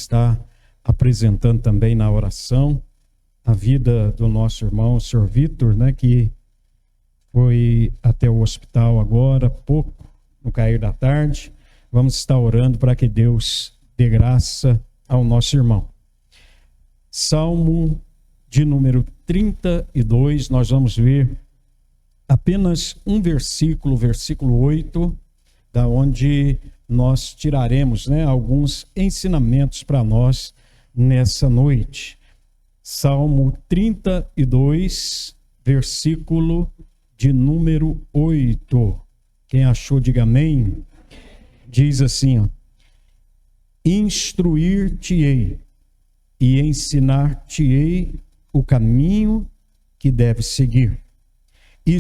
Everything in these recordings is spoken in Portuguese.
estar apresentando também na oração a vida do nosso irmão, o senhor Vitor, né, que foi até o hospital agora, há pouco, no cair da tarde. Vamos estar orando para que Deus dê graça ao nosso irmão. Salmo de número 32, nós vamos ver apenas um versículo, versículo 8, da onde nós tiraremos, né, alguns ensinamentos para nós nessa noite. Salmo 32, versículo de número 8. Quem achou, diga amém. Diz assim, ó: instruir-te-ei e ensinar-te-ei o caminho que deves seguir. E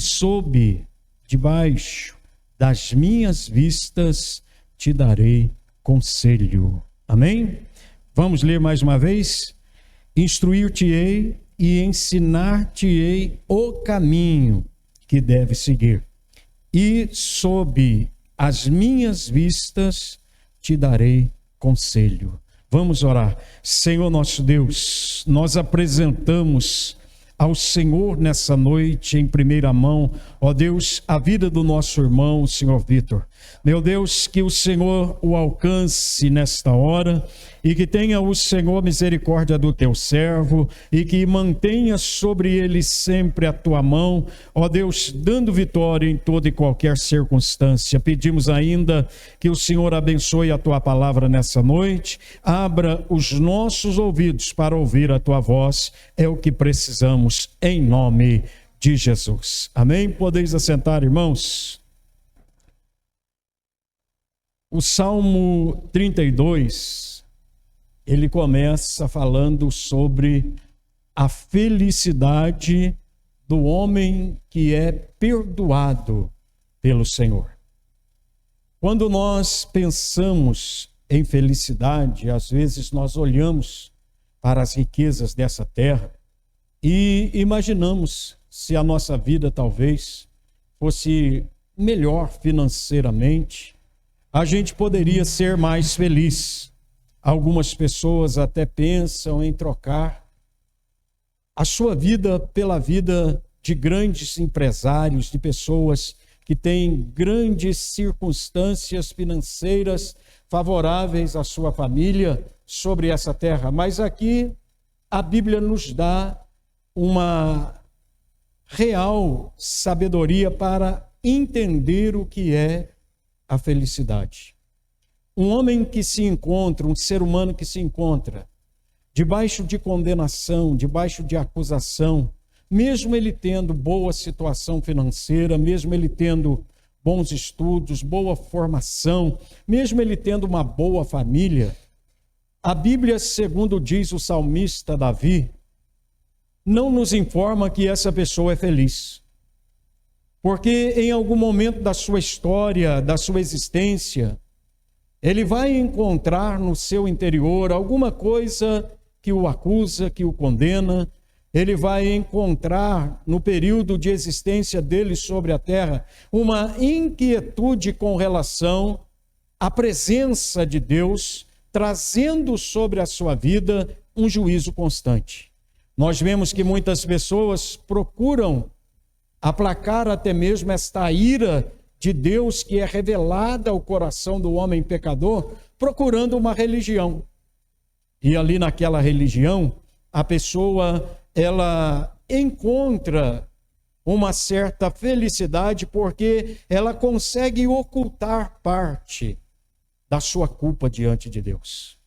debaixo das minhas vistas te darei conselho. Amém? Vamos ler mais uma vez? Instruir-te-ei e ensinar-te-ei o caminho que deve seguir. E sob as minhas vistas te darei conselho. Vamos orar. Senhor nosso Deus, nós apresentamos ao Senhor nessa noite, em primeira mão, ó Deus, a vida do nosso irmão, o Senhor Vitor. Meu Deus, que o Senhor o alcance nesta hora e que tenha o Senhor misericórdia do teu servo e que mantenha sobre ele sempre a tua mão, ó Deus, dando vitória em toda e qualquer circunstância. Pedimos ainda que o Senhor abençoe a tua palavra nessa noite, abra os nossos ouvidos para ouvir a tua voz, é o que precisamos, em nome de Jesus. Amém? Podeis assentar, irmãos. O Salmo 32, ele começa falando sobre a felicidade do homem que é perdoado pelo Senhor. Quando nós pensamos em felicidade, às vezes nós olhamos para as riquezas dessa terra e imaginamos se a nossa vida talvez fosse melhor financeiramente, a gente poderia ser mais feliz. Algumas pessoas até pensam em trocar a sua vida pela vida de grandes empresários, de pessoas que têm grandes circunstâncias financeiras favoráveis à sua família sobre essa terra. Mas aqui a Bíblia nos dá uma real sabedoria para entender o que é a felicidade. Um homem que se encontra, um ser humano que se encontra debaixo de condenação, debaixo de acusação, mesmo ele tendo boa situação financeira, mesmo ele tendo bons estudos, boa formação, mesmo ele tendo uma boa família, a Bíblia, segundo diz o salmista Davi, não nos informa que essa pessoa é feliz. Porque em algum momento da sua história, da sua existência, ele vai encontrar no seu interior alguma coisa que o acusa, que o condena. Ele vai encontrar no período de existência dele sobre a terra uma inquietude com relação à presença de Deus, trazendo sobre a sua vida um juízo constante. Nós vemos que muitas pessoas procuram aplacar até mesmo esta ira de Deus que é revelada ao coração do homem pecador, procurando uma religião. E ali naquela religião, a pessoa, ela encontra uma certa felicidade porque ela consegue ocultar parte da sua culpa diante de Deus.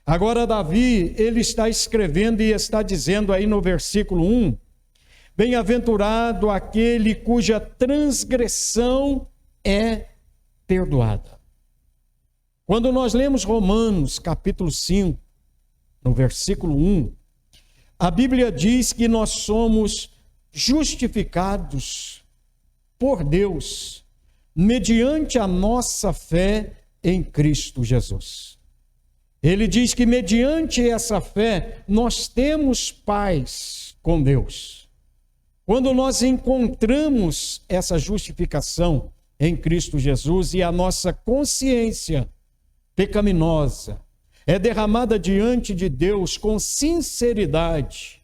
Agora Davi, ele está escrevendo e está dizendo aí no versículo 1, bem-aventurado aquele cuja transgressão é perdoada. Quando nós lemos Romanos capítulo 5, no versículo 1, a Bíblia diz que nós somos justificados por Deus mediante a nossa fé em Cristo Jesus. Ele diz que mediante essa fé nós temos paz com Deus. Quando nós encontramos essa justificação em Cristo Jesus e a nossa consciência pecaminosa, é derramada diante de Deus com sinceridade,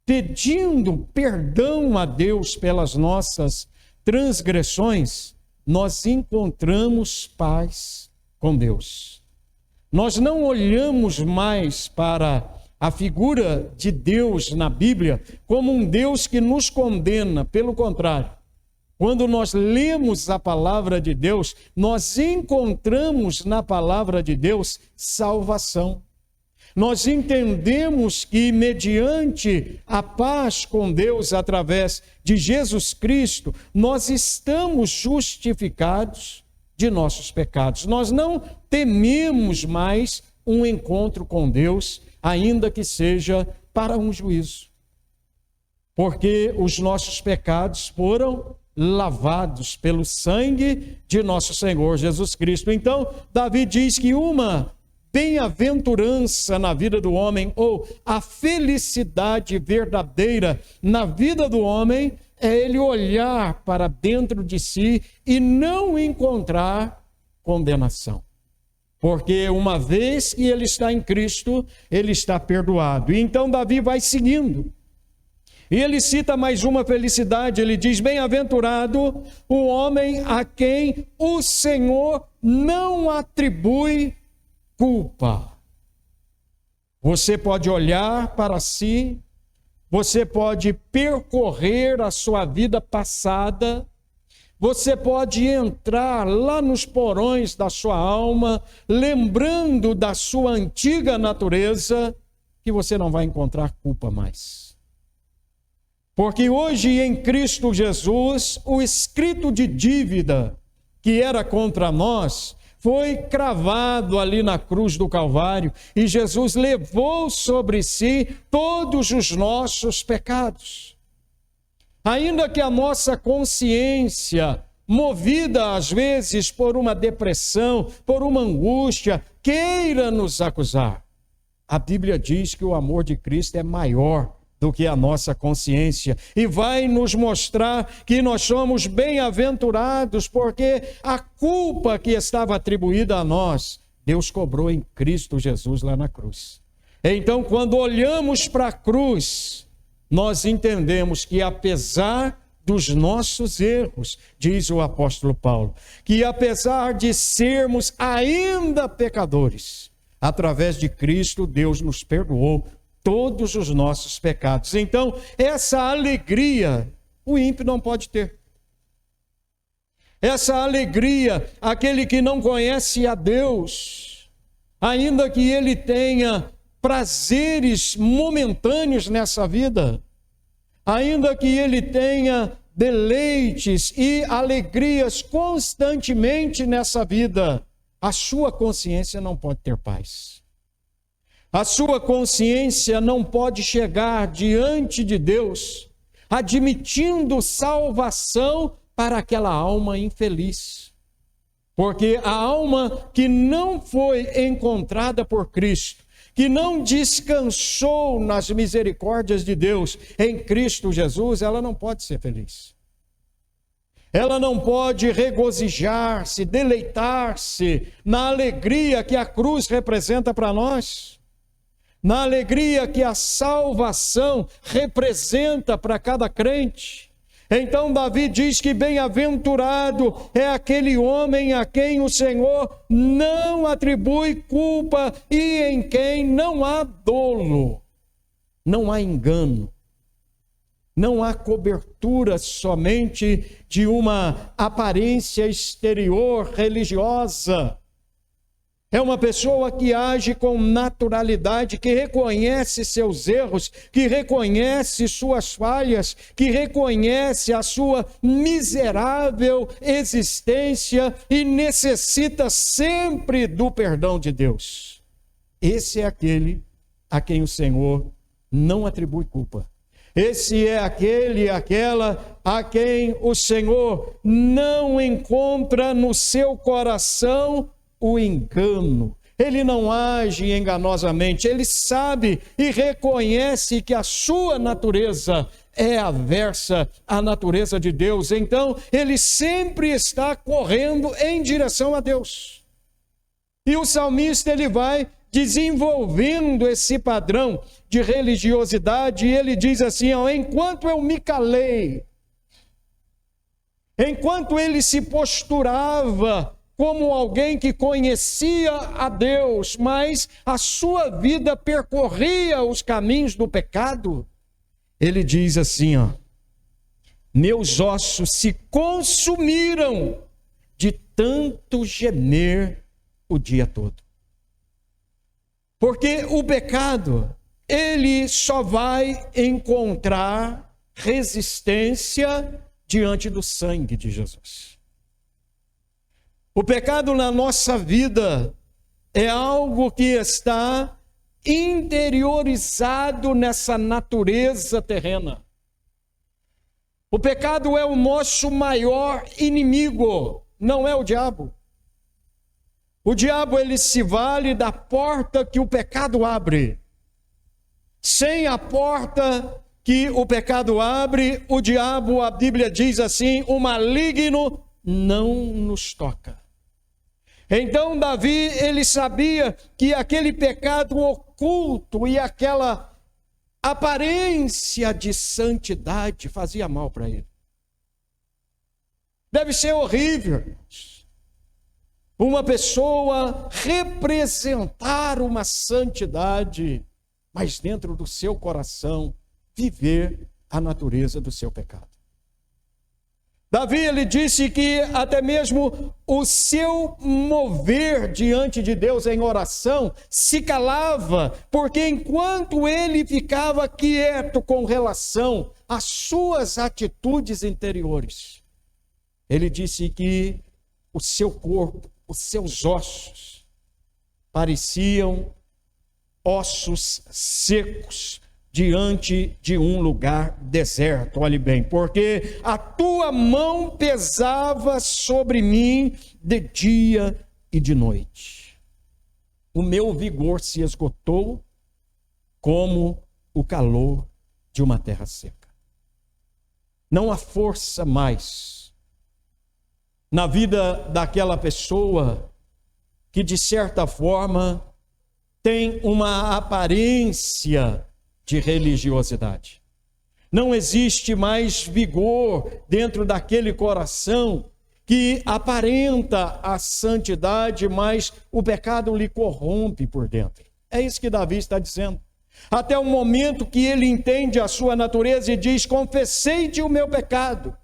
pedindo perdão a Deus pelas nossas transgressões, nós encontramos paz com Deus. Nós não olhamos mais para a figura de Deus na Bíblia como um Deus que nos condena, pelo contrário. Quando nós lemos a palavra de Deus, nós encontramos na palavra de Deus salvação. Nós entendemos que, mediante a paz com Deus através de Jesus Cristo, nós estamos justificados de nossos pecados. Nós não tememos mais um encontro com Deus, ainda que seja para um juízo. Porque os nossos pecados foram lavados pelo sangue de nosso Senhor Jesus Cristo. Então, Davi diz que uma bem-aventurança na vida do homem, ou a felicidade verdadeira na vida do homem, é ele olhar para dentro de si e não encontrar condenação. Porque uma vez que ele está em Cristo, ele está perdoado. E então Davi vai seguindo. E ele cita mais uma felicidade, ele diz: bem-aventurado o homem a quem o Senhor não atribui culpa. Você pode olhar para si, você pode percorrer a sua vida passada, você pode entrar lá nos porões da sua alma, lembrando da sua antiga natureza, que você não vai encontrar culpa mais. Porque hoje em Cristo Jesus, o escrito de dívida que era contra nós foi cravado ali na cruz do Calvário e Jesus levou sobre si todos os nossos pecados. Ainda que a nossa consciência, movida às vezes por uma depressão, por uma angústia, queira nos acusar, a Bíblia diz que o amor de Cristo é maior do que a nossa consciência, e vai nos mostrar que nós somos bem-aventurados, porque a culpa que estava atribuída a nós, Deus cobrou em Cristo Jesus lá na cruz. Então, quando olhamos para a cruz, nós entendemos que apesar dos nossos erros, diz o apóstolo Paulo, que apesar de sermos ainda pecadores, através de Cristo, Deus nos perdoou todos os nossos pecados. Então, essa alegria, o ímpio não pode ter. Essa alegria, aquele que não conhece a Deus, ainda que ele tenha prazeres momentâneos nessa vida, ainda que ele tenha deleites e alegrias constantemente nessa vida, a sua consciência não pode ter paz. A sua consciência não pode chegar diante de Deus admitindo salvação para aquela alma infeliz. Porque a alma que não foi encontrada por Cristo, que não descansou nas misericórdias de Deus em Cristo Jesus, ela não pode ser feliz. Ela não pode regozijar-se, deleitar-se na alegria que a cruz representa para nós. Na alegria que a salvação representa para cada crente. Então Davi diz que bem-aventurado é aquele homem a quem o Senhor não atribui culpa e em quem não há dolo, não há engano, não há cobertura somente de uma aparência exterior religiosa. É uma pessoa que age com naturalidade, que reconhece seus erros, que reconhece suas falhas, que reconhece a sua miserável existência e necessita sempre do perdão de Deus. Esse é aquele a quem o Senhor não atribui culpa. Esse é aquela a quem o Senhor não encontra no seu coração o engano. Ele não age enganosamente, ele sabe e reconhece que a sua natureza é aversa à natureza de Deus. Então, ele sempre está correndo em direção a Deus. E o salmista, ele vai desenvolvendo esse padrão de religiosidade, e ele diz assim, ó, enquanto eu me calei, enquanto ele se posturava como alguém que conhecia a Deus, mas a sua vida percorria os caminhos do pecado, ele diz assim, ó, meus ossos se consumiram de tanto gemer o dia todo. Porque o pecado, ele só vai encontrar resistência diante do sangue de Jesus. O pecado na nossa vida é algo que está interiorizado nessa natureza terrena. O pecado é o nosso maior inimigo, não é o diabo. O diabo, ele se vale da porta que o pecado abre. Sem a porta que o pecado abre, o diabo, a Bíblia diz assim, o maligno não nos toca. Então Davi, ele sabia que aquele pecado oculto e aquela aparência de santidade fazia mal para ele. Deve ser horrível uma pessoa representar uma santidade, mas dentro do seu coração viver a natureza do seu pecado. Davi, ele disse que até mesmo o seu mover diante de Deus em oração se calava, porque enquanto ele ficava quieto com relação às suas atitudes interiores, ele disse que o seu corpo, os seus ossos, pareciam ossos secos diante de um lugar deserto. Olhe bem, porque a tua mão pesava sobre mim de dia e de noite. O meu vigor se esgotou como o calor de uma terra seca. Não há força mais na vida daquela pessoa que, de certa forma, tem uma aparência de religiosidade. Não existe mais vigor dentro daquele coração que aparenta a santidade, mas o pecado lhe corrompe por dentro. É isso que Davi está dizendo. Até o momento que ele entende a sua natureza e diz, confessei-te o meu pecado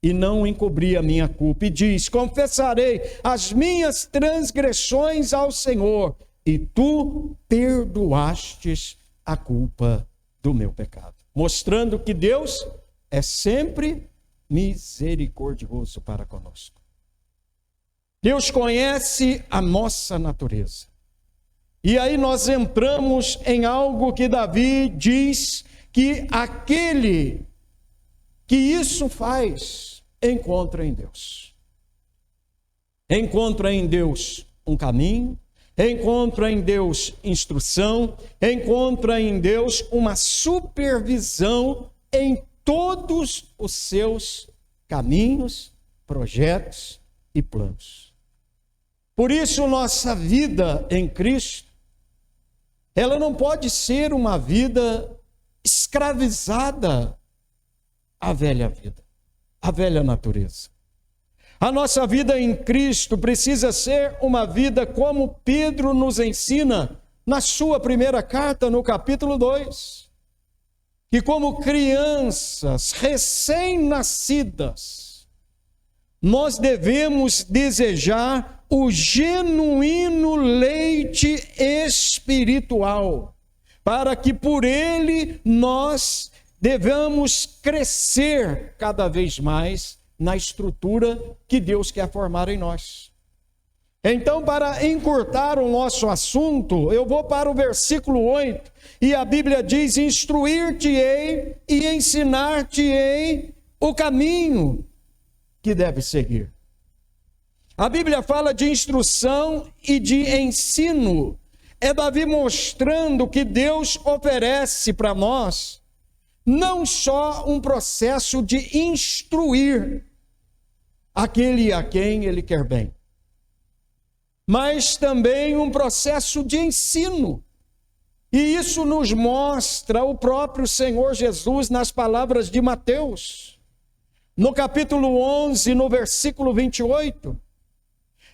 e não encobri a minha culpa. E diz, confessarei as minhas transgressões ao Senhor e tu perdoastes a culpa do meu pecado. Mostrando que Deus é sempre misericordioso para conosco. Deus conhece a nossa natureza. E aí nós entramos em algo que Davi diz que aquele que isso faz, encontra em Deus. Encontra em Deus um caminho, encontra em Deus instrução, encontra em Deus uma supervisão em todos os seus caminhos, projetos e planos. Por isso, nossa vida em Cristo, ela não pode ser uma vida escravizada à velha vida, à velha natureza. A nossa vida em Cristo precisa ser uma vida como Pedro nos ensina na sua primeira carta, no capítulo 2. Que como crianças recém-nascidas, nós devemos desejar o genuíno leite espiritual, para que por ele nós devamos crescer cada vez mais na estrutura que Deus quer formar em nós. Então, para encurtar o nosso assunto, eu vou para o versículo 8, e a Bíblia diz, instruir-te-ei e ensinar-te-ei o caminho que deve seguir. A Bíblia fala de instrução e de ensino. É Davi mostrando que Deus oferece para nós não só um processo de instruir aquele a quem ele quer bem, mas também um processo de ensino. E isso nos mostra o próprio Senhor Jesus nas palavras de Mateus. No capítulo 11, no versículo 28,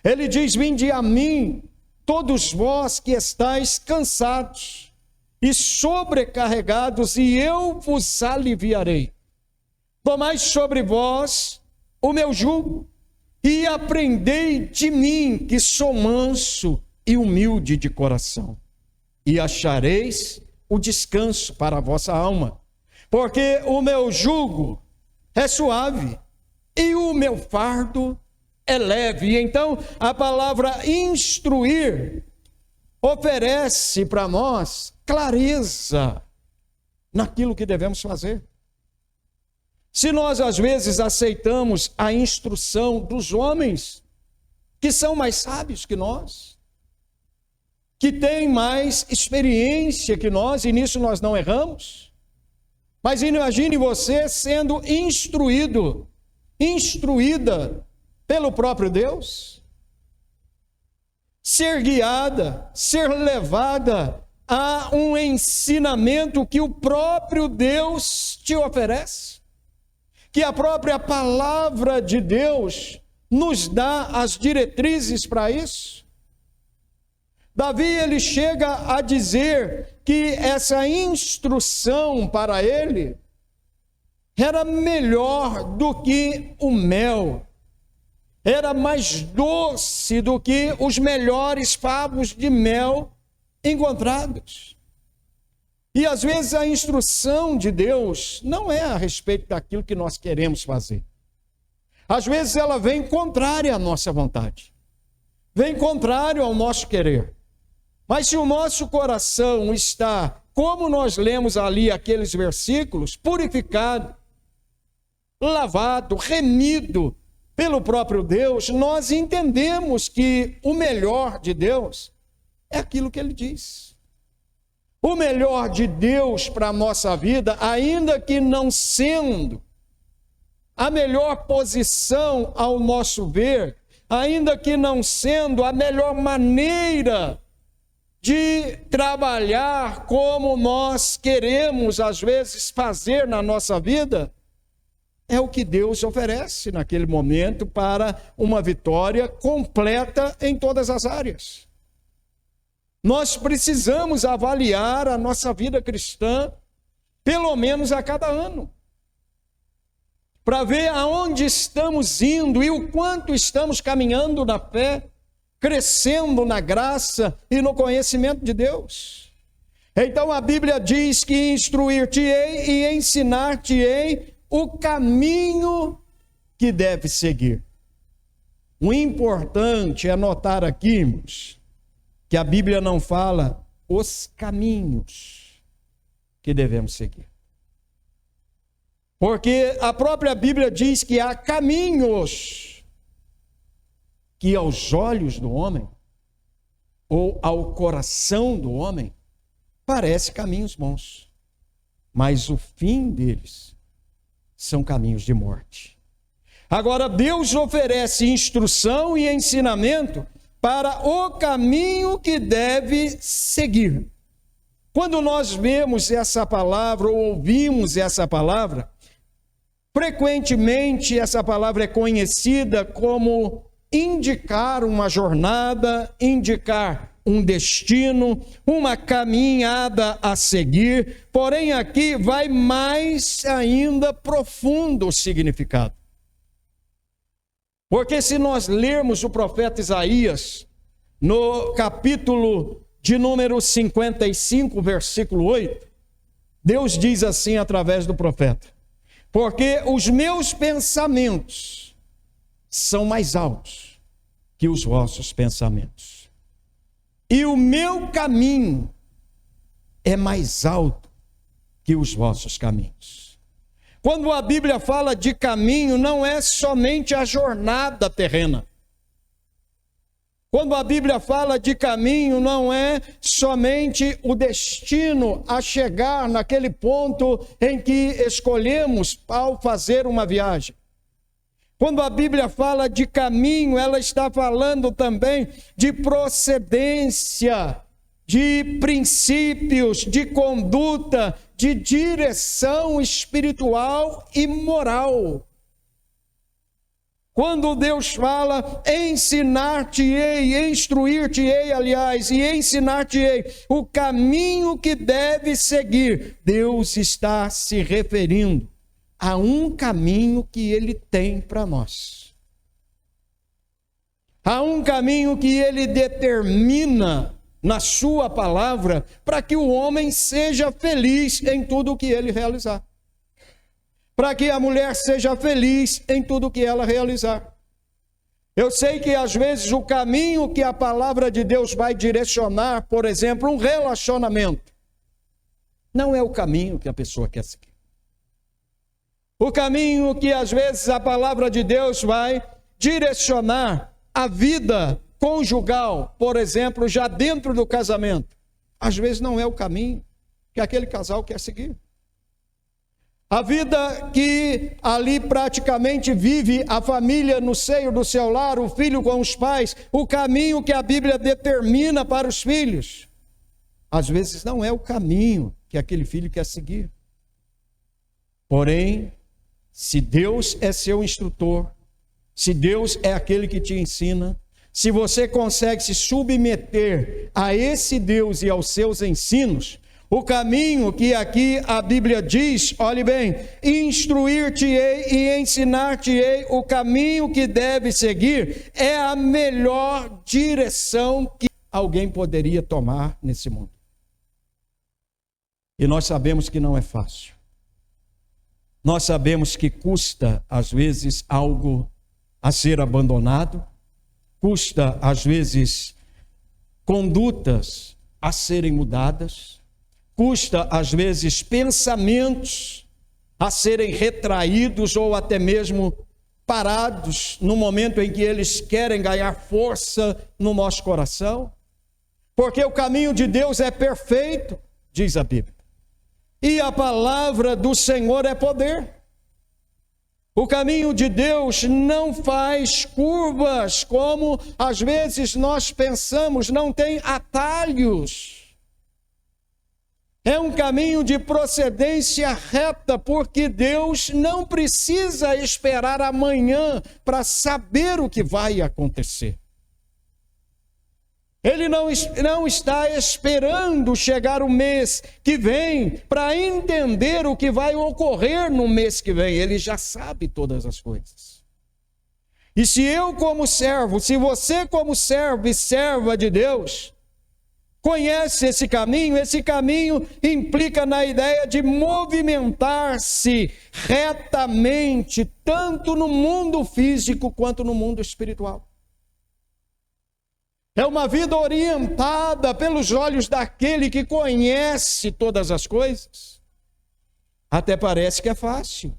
ele diz: vinde a mim, todos vós que estáis cansados e sobrecarregados, e eu vos aliviarei. Tomai sobre vós o meu jugo, e aprendei de mim, que sou manso e humilde de coração, e achareis o descanso para a vossa alma, porque o meu jugo é suave e o meu fardo é leve. Então, a palavra instruir oferece para nós clareza naquilo que devemos fazer. Se nós, às vezes, aceitamos a instrução dos homens, que são mais sábios que nós, que têm mais experiência que nós, e nisso nós não erramos, mas imagine você sendo instruída pelo próprio Deus, ser guiada, ser levada a um ensinamento que o próprio Deus te oferece, que a própria palavra de Deus nos dá as diretrizes para isso. Davi, ele chega a dizer que essa instrução para ele era melhor do que o mel, era mais doce do que os melhores favos de mel encontrados. E às vezes a instrução de Deus não é a respeito daquilo que nós queremos fazer. Às vezes ela vem contrária à nossa vontade, vem contrário ao nosso querer. Mas se o nosso coração está, como nós lemos ali aqueles versículos, purificado, lavado, remido pelo próprio Deus, nós entendemos que o melhor de Deus é aquilo que Ele diz. O melhor de Deus para a nossa vida, ainda que não sendo a melhor posição ao nosso ver, ainda que não sendo a melhor maneira de trabalhar como nós queremos, às vezes, fazer na nossa vida, é o que Deus oferece naquele momento para uma vitória completa em todas as áreas. Nós precisamos avaliar a nossa vida cristã, pelo menos a cada ano, para ver aonde estamos indo e o quanto estamos caminhando na fé, crescendo na graça e no conhecimento de Deus. Então a Bíblia diz que instruir-te-ei e ensinar-te-ei o caminho que deve seguir. O importante é notar aqui, irmãos, que a Bíblia não fala os caminhos que devemos seguir. Porque a própria Bíblia diz que há caminhos que aos olhos do homem, ou ao coração do homem, parecem caminhos bons, mas o fim deles são caminhos de morte. Agora, Deus oferece instrução e ensinamento para o caminho que deve seguir. Quando nós vemos essa palavra ou ouvimos essa palavra, frequentemente essa palavra é conhecida como indicar uma jornada, indicar um destino, uma caminhada a seguir, porém aqui vai mais ainda profundo o significado. Porque se nós lermos o profeta Isaías, no capítulo de número 55, versículo 8, Deus diz assim através do profeta: porque os meus pensamentos são mais altos que os vossos pensamentos, e o meu caminho é mais alto que os vossos caminhos. Quando a Bíblia fala de caminho, não é somente a jornada terrena. Quando a Bíblia fala de caminho, não é somente o destino a chegar naquele ponto em que escolhemos ao fazer uma viagem. Quando a Bíblia fala de caminho, ela está falando também de procedência, de princípios, de conduta, de direção espiritual e moral. Quando Deus fala, ensinar-te-ei, instruir-te-ei, aliás, e ensinar-te-ei o caminho que deve seguir, Deus está se referindo a um caminho que Ele tem para nós. Há um caminho que Ele determina na sua palavra para que o homem seja feliz em tudo o que ele realizar. Para que a mulher seja feliz em tudo o que ela realizar. Eu sei que às vezes o caminho que a palavra de Deus vai direcionar, por exemplo, um relacionamento, não é o caminho que a pessoa quer seguir. O caminho que às vezes a palavra de Deus vai direcionar a vida conjugal, por exemplo, já dentro do casamento, às vezes não é o caminho que aquele casal quer seguir. A vida que ali praticamente vive a família no seio do seu lar, o filho com os pais, o caminho que a Bíblia determina para os filhos, às vezes não é o caminho que aquele filho quer seguir. Porém, se Deus é seu instrutor, se Deus é aquele que te ensina, se você consegue se submeter a esse Deus e aos seus ensinos, o caminho que aqui a Bíblia diz, olhe bem, instruir-te-ei e ensinar-te-ei o caminho que deve seguir, é a melhor direção que alguém poderia tomar nesse mundo. E nós sabemos que não é fácil. Nós sabemos que custa, às vezes, algo a ser abandonado, custa, às vezes, condutas a serem mudadas, custa, às vezes, pensamentos a serem retraídos ou até mesmo parados no momento em que eles querem ganhar força no nosso coração, porque o caminho de Deus é perfeito, diz a Bíblia, e a palavra do Senhor é poder. O caminho de Deus não faz curvas, como às vezes nós pensamos, não tem atalhos. É um caminho de procedência reta, porque Deus não precisa esperar amanhã para saber o que vai acontecer. Ele não está esperando chegar o mês que vem para entender o que vai ocorrer no mês que vem. Ele já sabe todas as coisas. E se eu como servo, se você como servo e serva de Deus, conhece esse caminho implica na ideia de movimentar-se retamente, tanto no mundo físico quanto no mundo espiritual. É uma vida orientada pelos olhos daquele que conhece todas as coisas. Até parece que é fácil.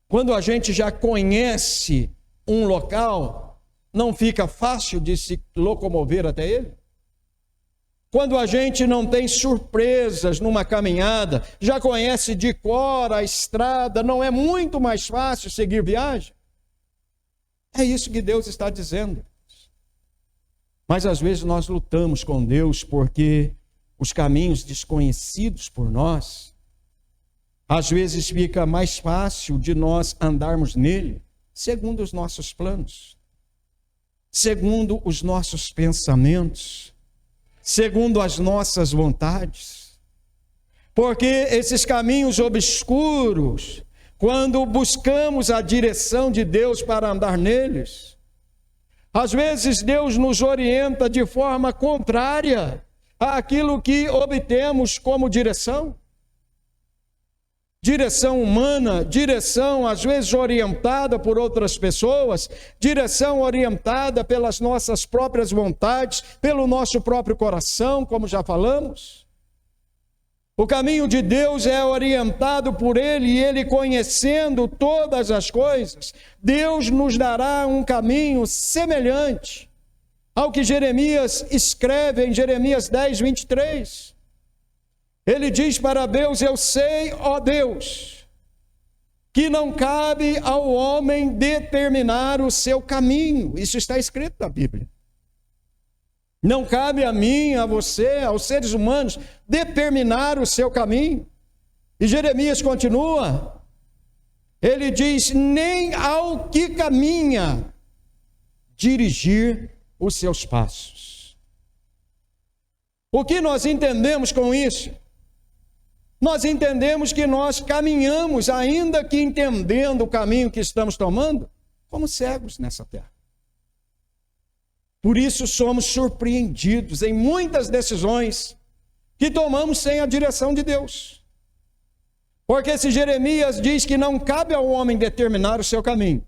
Quando a gente já conhece um local, não fica fácil de se locomover até ele? Quando a gente não tem surpresas numa caminhada, já conhece de cor a estrada, não é muito mais fácil seguir viagem? É isso que Deus está dizendo. Mas às vezes nós lutamos com Deus porque os caminhos desconhecidos por nós, às vezes fica mais fácil de nós andarmos nele, segundo os nossos planos, segundo os nossos pensamentos, segundo as nossas vontades. Porque esses caminhos obscuros, quando buscamos a direção de Deus para andar neles, às vezes Deus nos orienta de forma contrária àquilo que obtemos como direção. Direção humana, direção às vezes orientada por outras pessoas, direção orientada pelas nossas próprias vontades, pelo nosso próprio coração, como já falamos. O caminho de Deus é orientado por Ele, e Ele conhecendo todas as coisas, Deus nos dará um caminho semelhante ao que Jeremias escreve em Jeremias 10, 23. Ele diz para Deus: eu sei, ó Deus, que não cabe ao homem determinar o seu caminho. Isso está escrito na Bíblia. Não cabe a mim, a você, aos seres humanos, determinar o seu caminho. E Jeremias continua, ele diz, nem ao que caminha dirigir os seus passos. O que nós entendemos com isso? Nós entendemos que nós caminhamos, ainda que entendendo o caminho que estamos tomando, como cegos nessa terra. Por isso somos surpreendidos em muitas decisões que tomamos sem a direção de Deus. Porque se Jeremias diz que não cabe ao homem determinar o seu caminho,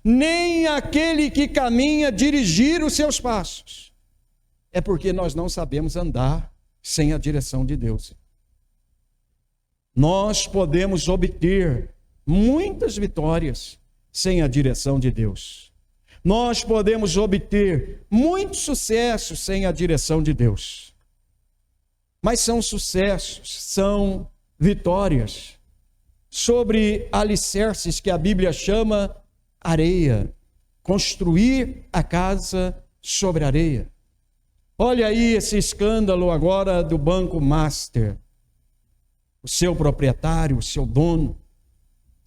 nem aquele que caminha dirigir os seus passos, é porque nós não sabemos andar sem a direção de Deus. Nós podemos obter muitas vitórias sem a direção de Deus. Nós podemos obter muito sucesso sem a direção de Deus. Mas são sucessos, são vitórias sobre alicerces que a Bíblia chama areia. Construir a casa sobre areia. Olha aí esse escândalo agora do Banco Master. O seu proprietário, o seu dono,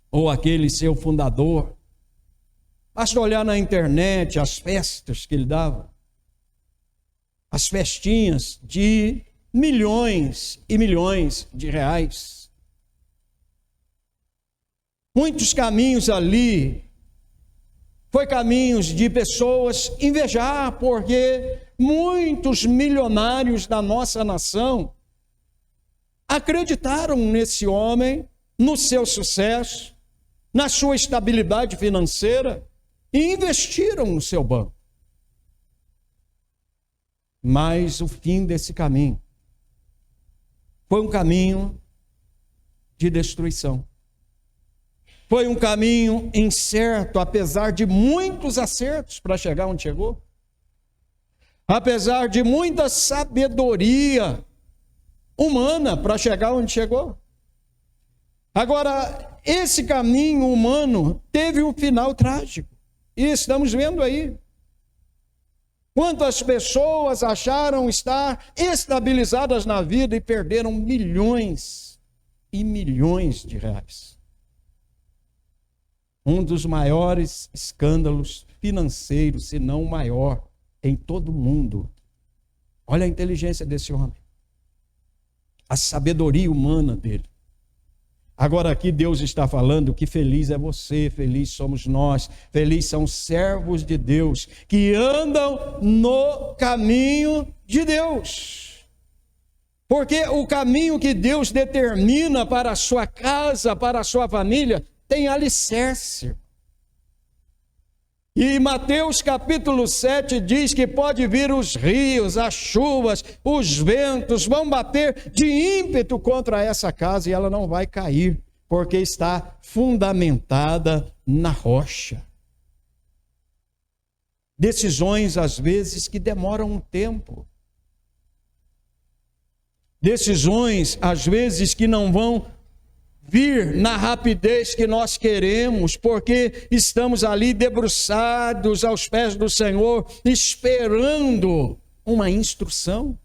ou aquele seu fundador. Basta olhar na internet as festas que ele dava. As festinhas de milhões e milhões de reais. Muitos caminhos ali foi caminhos de pessoas invejar, porque muitos milionários da nossa nação acreditaram nesse homem, no seu sucesso, na sua estabilidade financeira e investiram no seu banco. Mas o fim desse caminho foi um caminho de destruição. Foi um caminho incerto, apesar de muitos acertos para chegar onde chegou. Apesar de muita sabedoria humana para chegar onde chegou. Agora, esse caminho humano teve um final trágico. E estamos vendo aí. Quantas pessoas acharam estar estabilizadas na vida e perderam milhões e milhões de reais. Um dos maiores escândalos financeiros, se não o maior, em todo o mundo. Olha a inteligência desse homem. A sabedoria humana dele. Agora aqui Deus está falando que feliz é você, feliz somos nós, feliz são os servos de Deus, que andam no caminho de Deus. Porque o caminho que Deus determina para a sua casa, para a sua família, tem alicerce. E Mateus capítulo 7 diz que pode vir os rios, as chuvas, os ventos, vão bater de ímpeto contra essa casa e ela não vai cair, porque está fundamentada na rocha. Decisões, às vezes, que demoram um tempo. Decisões, às vezes, que não vão vir na rapidez que nós queremos, porque estamos ali debruçados aos pés do Senhor, esperando uma instrução,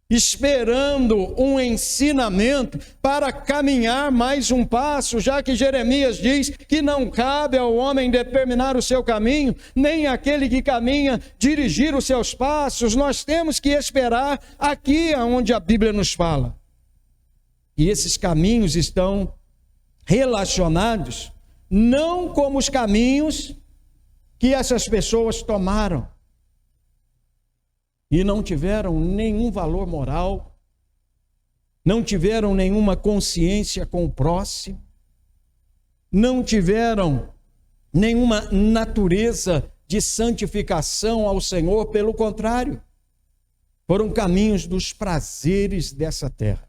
esperando um ensinamento para caminhar mais um passo, já que Jeremias diz que não cabe ao homem determinar o seu caminho, nem aquele que caminha dirigir os seus passos. Nós temos que esperar aqui onde a Bíblia nos fala. E esses caminhos estão relacionados não como os caminhos que essas pessoas tomaram e não tiveram nenhum valor moral, não tiveram nenhuma consciência com o próximo, não tiveram nenhuma natureza de santificação ao Senhor, pelo contrário, foram caminhos dos prazeres dessa terra.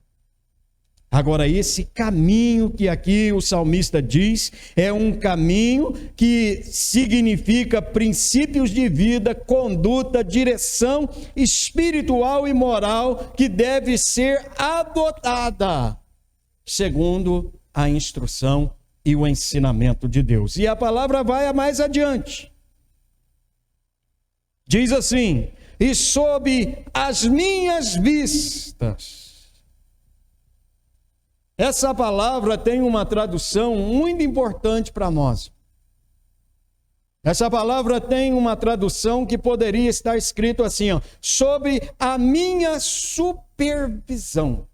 Agora, esse caminho que aqui o salmista diz, é um caminho que significa princípios de vida, conduta, direção espiritual e moral que deve ser adotada segundo a instrução e o ensinamento de Deus. E a palavra vai mais adiante. Diz assim: e sob as minhas vistas. Essa palavra tem uma tradução muito importante para nós. Essa palavra tem uma tradução que poderia estar escrito assim, ó, sob a minha supervisão.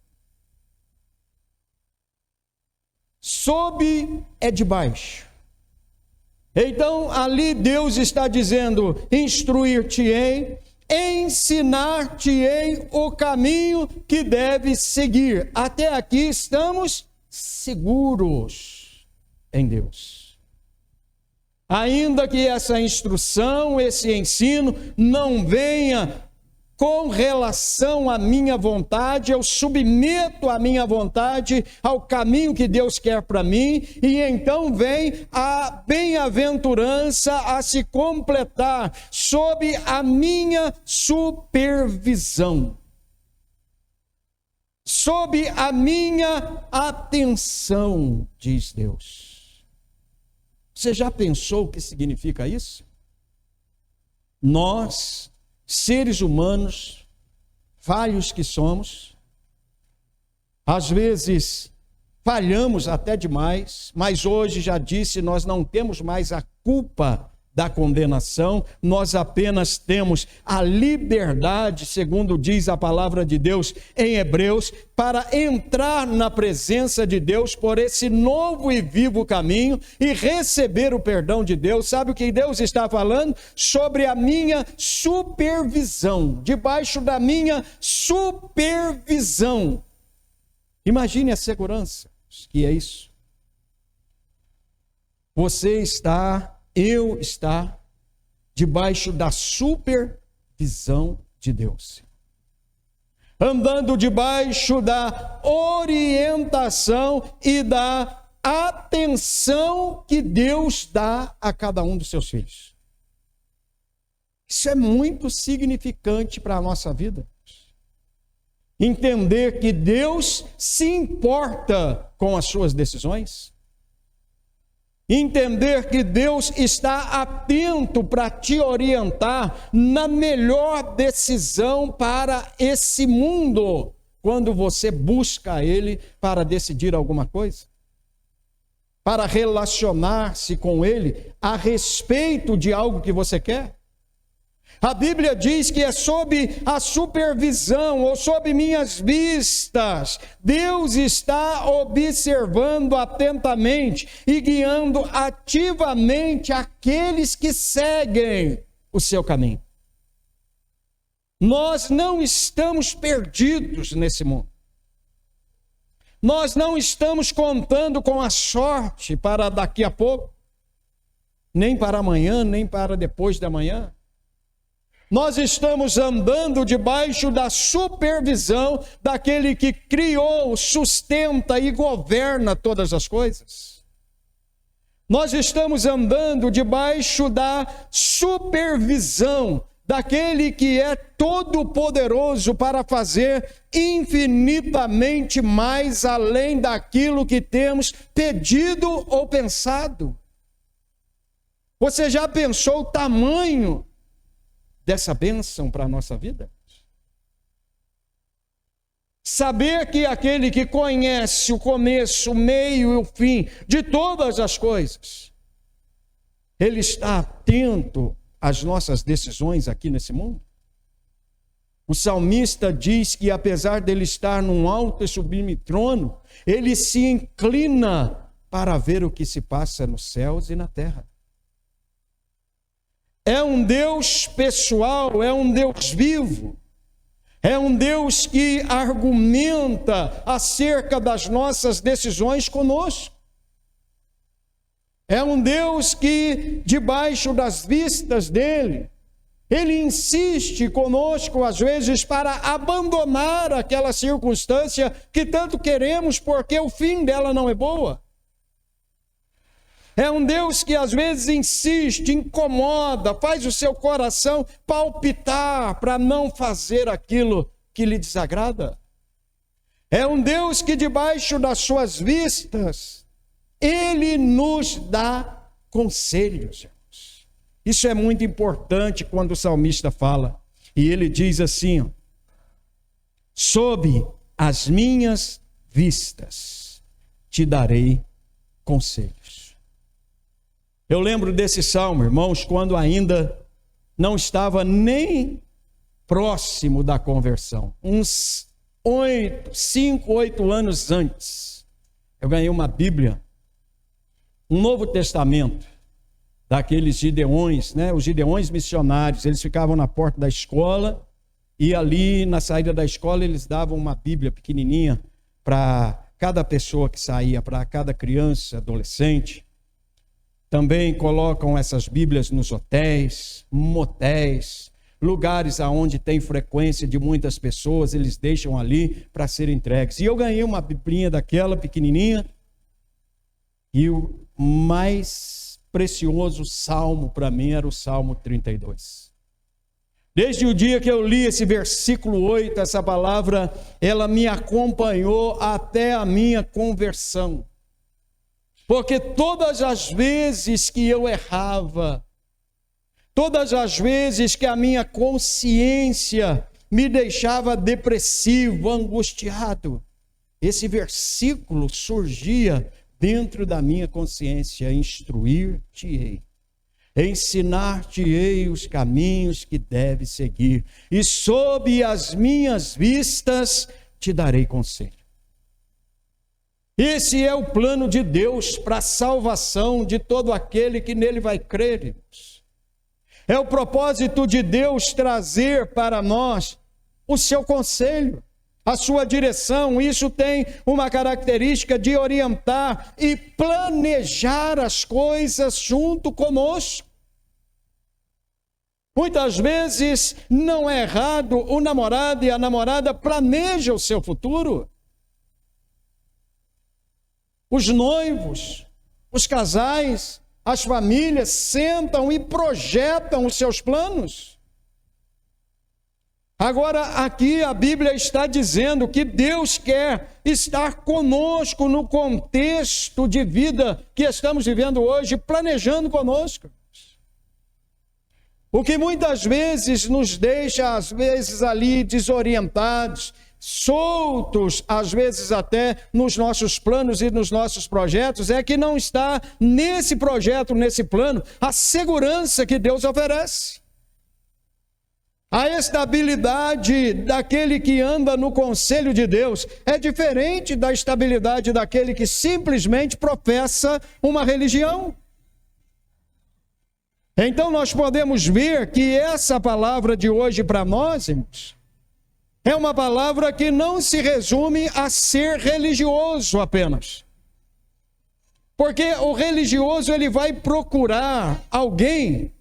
Sob é de baixo. Então, ali Deus está dizendo: instruir-te-ei, ensinar-te-ei o caminho que deves seguir. Até aqui estamos seguros em Deus. Ainda que essa instrução, esse ensino não venha com relação à minha vontade, eu submeto a minha vontade ao caminho que Deus quer para mim, e então vem a bem-aventurança a se completar sob a minha supervisão, sob a minha atenção, diz Deus. Você já pensou o que significa isso? Nós, seres humanos, falhos que somos, às vezes falhamos até demais, mas hoje, já disse, nós não temos mais a culpa da condenação, nós apenas temos a liberdade, segundo diz a palavra de Deus em Hebreus, para entrar na presença de Deus por esse novo e vivo caminho e receber o perdão de Deus. Sabe o que Deus está falando? Sobre a minha supervisão, debaixo da minha supervisão. Imagine a segurança que é isso. Eu está debaixo da supervisão de Deus, andando debaixo da orientação e da atenção que Deus dá a cada um dos seus filhos. Isso é muito significante para a nossa vida. Entender que Deus se importa com as suas decisões. Entender que Deus está atento para te orientar na melhor decisão para esse mundo, quando você busca Ele para decidir alguma coisa, para relacionar-se com Ele a respeito de algo que você quer. A Bíblia diz que é sob a supervisão ou sob minhas vistas. Deus está observando atentamente e guiando ativamente aqueles que seguem o seu caminho. Nós não estamos perdidos nesse mundo. Nós não estamos contando com a sorte para daqui a pouco, nem para amanhã, nem para depois de amanhã. Nós estamos andando debaixo da supervisão daquele que criou, sustenta e governa todas as coisas. Nós estamos andando debaixo da supervisão daquele que é todo-poderoso para fazer infinitamente mais além daquilo que temos pedido ou pensado. Você já pensou o tamanho dessa bênção para a nossa vida? Saber que aquele que conhece o começo, o meio e o fim de todas as coisas, Ele está atento às nossas decisões aqui nesse mundo. O salmista diz que apesar dele estar num alto e sublime trono, ele se inclina para ver o que se passa nos céus e na terra. É um Deus pessoal, é um Deus vivo, é um Deus que argumenta acerca das nossas decisões conosco. É um Deus que, debaixo das vistas dele, Ele insiste conosco, às vezes, para abandonar aquela circunstância que tanto queremos, porque o fim dela não é boa. É um Deus que às vezes insiste, incomoda, faz o seu coração palpitar para não fazer aquilo que lhe desagrada. É um Deus que debaixo das suas vistas Ele nos dá conselhos, irmãos. Isso é muito importante quando o salmista fala. E ele diz assim, ó, sob as minhas vistas te darei conselhos. Eu lembro desse salmo, irmãos, quando ainda não estava nem próximo da conversão. Uns 5, 8 anos antes, eu ganhei uma Bíblia, um Novo Testamento, daqueles gideões, né? Os gideões missionários. Eles ficavam na porta da escola e ali na saída da escola eles davam uma Bíblia pequenininha para cada pessoa que saía, para cada criança, adolescente. Também colocam essas Bíblias nos hotéis, motéis, lugares aonde tem frequência de muitas pessoas, eles deixam ali para serem entregues. E eu ganhei uma biblinha daquela pequenininha, e o mais precioso salmo para mim era o Salmo 32. Desde o dia que eu li esse versículo 8, essa palavra, ela me acompanhou até a minha conversão. Porque todas as vezes que eu errava, todas as vezes que a minha consciência me deixava depressivo, angustiado, esse versículo surgia dentro da minha consciência: instruir-te-ei, ensinar-te-ei os caminhos que deves seguir, e sob as minhas vistas te darei conselho. Esse é o plano de Deus para a salvação de todo aquele que nele vai crer, irmãos. É o propósito de Deus trazer para nós o seu conselho, a sua direção. Isso tem uma característica de orientar e planejar as coisas junto conosco. Muitas vezes não é errado, o namorado e a namorada planejam o seu futuro. Os noivos, os casais, as famílias sentam e projetam os seus planos. Agora, aqui a Bíblia está dizendo que Deus quer estar conosco no contexto de vida que estamos vivendo hoje, planejando conosco. O que muitas vezes nos deixa, às vezes, ali desorientados, soltos, às vezes até nos nossos planos e nos nossos projetos, é que não está nesse projeto, nesse plano, a segurança que Deus oferece. A estabilidade daquele que anda no conselho de Deus é diferente da estabilidade daquele que simplesmente professa uma religião. Então nós podemos ver que essa palavra de hoje para nós, irmãos, é uma palavra que não se resume a ser religioso apenas. Porque o religioso, ele vai procurar alguém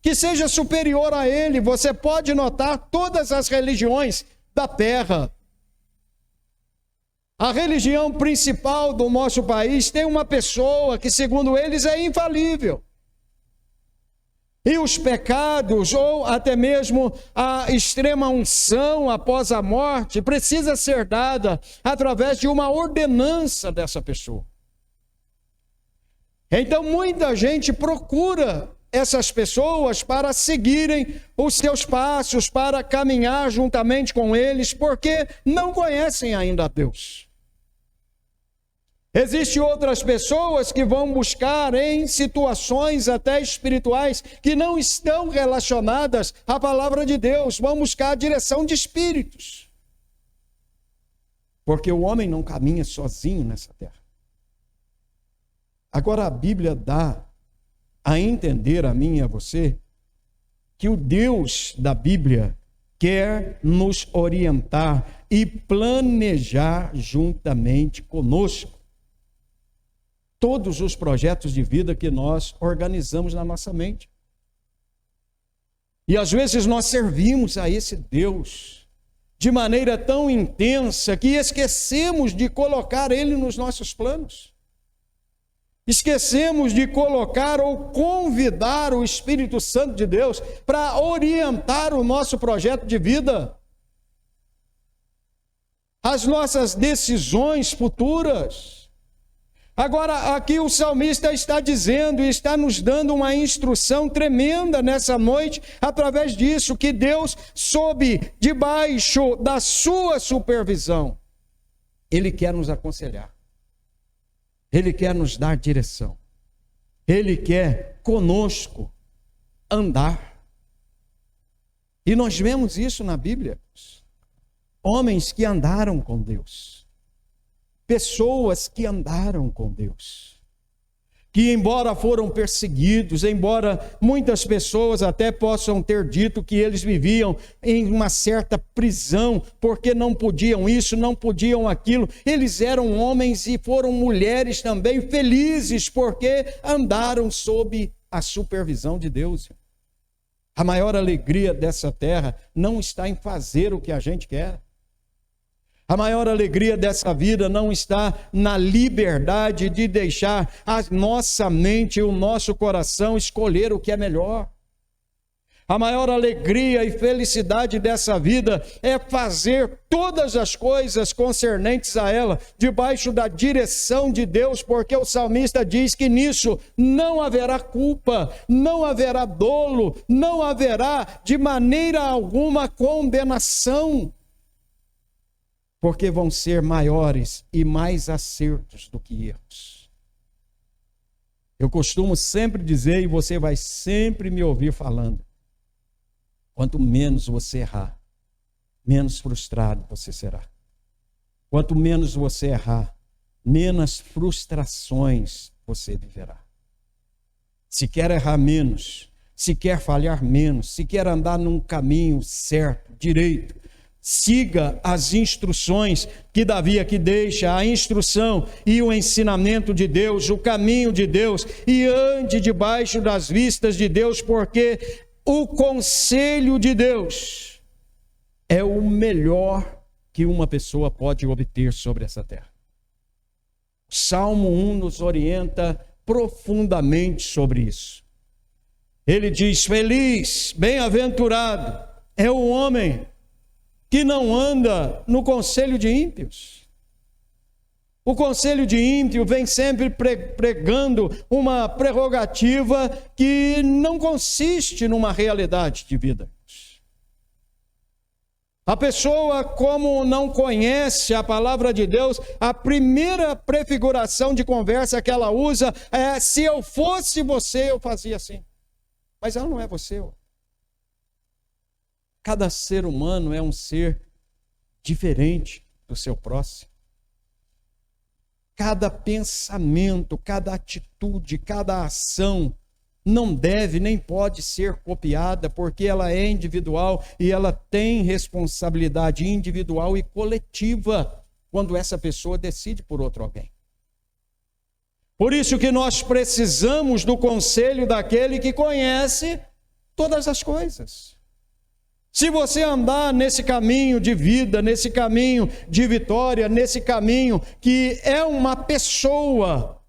que seja superior a ele. Você pode notar todas as religiões da terra. A religião principal do nosso país tem uma pessoa que, segundo eles, é infalível. E os pecados, ou até mesmo a extrema unção após a morte, precisa ser dada através de uma ordenança dessa pessoa. Então muita gente procura essas pessoas para seguirem os seus passos, para caminhar juntamente com eles, porque não conhecem ainda a Deus. Existem outras pessoas que vão buscar em situações até espirituais que não estão relacionadas à palavra de Deus, vão buscar a direção de espíritos. Porque o homem não caminha sozinho nessa terra. Agora a Bíblia dá a entender a mim e a você que o Deus da Bíblia quer nos orientar e planejar juntamente conosco todos os projetos de vida que nós organizamos na nossa mente. E às vezes nós servimos a esse Deus de maneira tão intensa que esquecemos de colocar Ele nos nossos planos. Esquecemos de colocar ou convidar o Espírito Santo de Deus para orientar o nosso projeto de vida, as nossas decisões futuras. Agora, aqui o salmista está dizendo e está nos dando uma instrução tremenda nessa noite, através disso, que Deus, sob, debaixo da sua supervisão, Ele quer nos aconselhar, Ele quer nos dar direção, Ele quer conosco andar. E nós vemos isso na Bíblia. Homens que andaram com Deus, pessoas que andaram com Deus, que embora foram perseguidos, embora muitas pessoas até possam ter dito que eles viviam em uma certa prisão, porque não podiam isso, não podiam aquilo, eles eram homens e foram mulheres também felizes, porque andaram sob a supervisão de Deus. A maior alegria dessa terra não está em fazer o que a gente quer. A maior alegria dessa vida não está na liberdade de deixar a nossa mente e o nosso coração escolher o que é melhor. A maior alegria e felicidade dessa vida é fazer todas as coisas concernentes a ela, debaixo da direção de Deus, porque o salmista diz que nisso não haverá culpa, não haverá dolo, não haverá de maneira alguma condenação, porque vão ser maiores e mais acertos do que erros. Eu costumo sempre dizer, e você vai sempre me ouvir falando, quanto menos você errar, menos frustrado você será. Quanto menos você errar, menos frustrações você viverá. Se quer errar menos, se quer falhar menos, se quer andar num caminho certo, direito, siga as instruções que Davi aqui deixa, a instrução e o ensinamento de Deus, o caminho de Deus, e ande debaixo das vistas de Deus, porque o conselho de Deus é o melhor que uma pessoa pode obter sobre essa terra. O Salmo 1 nos orienta profundamente sobre isso. Ele diz: feliz, bem-aventurado é o homem que não anda no conselho de ímpios. O conselho de ímpio vem sempre pregando uma prerrogativa que não consiste numa realidade de vida. A pessoa, como não conhece a palavra de Deus, a primeira prefiguração de conversa que ela usa é: se eu fosse você, eu fazia assim. Mas ela não é você. Cada ser humano é um ser diferente do seu próximo. Cada pensamento, cada atitude, cada ação não deve nem pode ser copiada, porque ela é individual e ela tem responsabilidade individual e coletiva quando essa pessoa decide por outro alguém. Por isso que nós precisamos do conselho daquele que conhece todas as coisas. Se você andar nesse caminho de vida, nesse caminho de vitória, nesse caminho que é uma pessoa,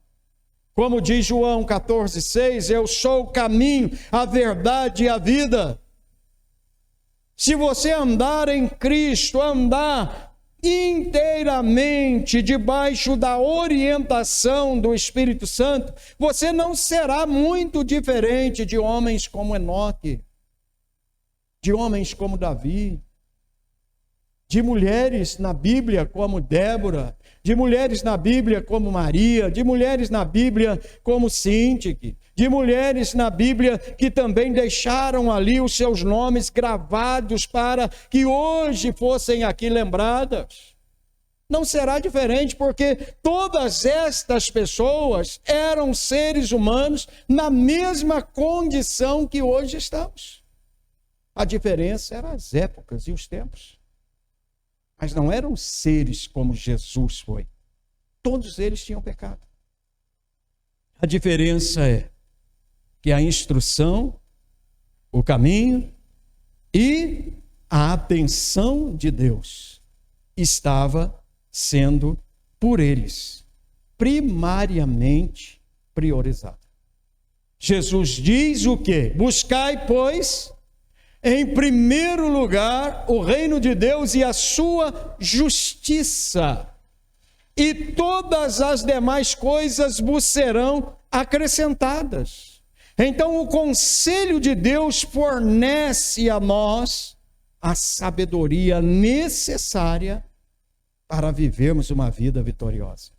como diz João 14,6, eu sou o caminho, a verdade e a vida. Se você andar em Cristo, andar inteiramente debaixo da orientação do Espírito Santo, você não será muito diferente de homens como Enoque, de homens como Davi, de mulheres na Bíblia como Débora, de mulheres na Bíblia como Maria, de mulheres na Bíblia como Síntique, de mulheres na Bíblia que também deixaram ali os seus nomes gravados para que hoje fossem aqui lembradas. Não será diferente, porque todas estas pessoas eram seres humanos na mesma condição que hoje estamos. A diferença eram as épocas e os tempos. Mas não eram seres como Jesus foi. Todos eles tinham pecado. A diferença é que a instrução, o caminho e a atenção de Deus estava sendo por eles primariamente priorizada. Jesus diz o quê? Buscai, pois, em primeiro lugar, o reino de Deus e a sua justiça. e todas as demais coisas vos serão acrescentadas. Então, o conselho de Deus fornece a nós a sabedoria necessária para vivermos uma vida vitoriosa.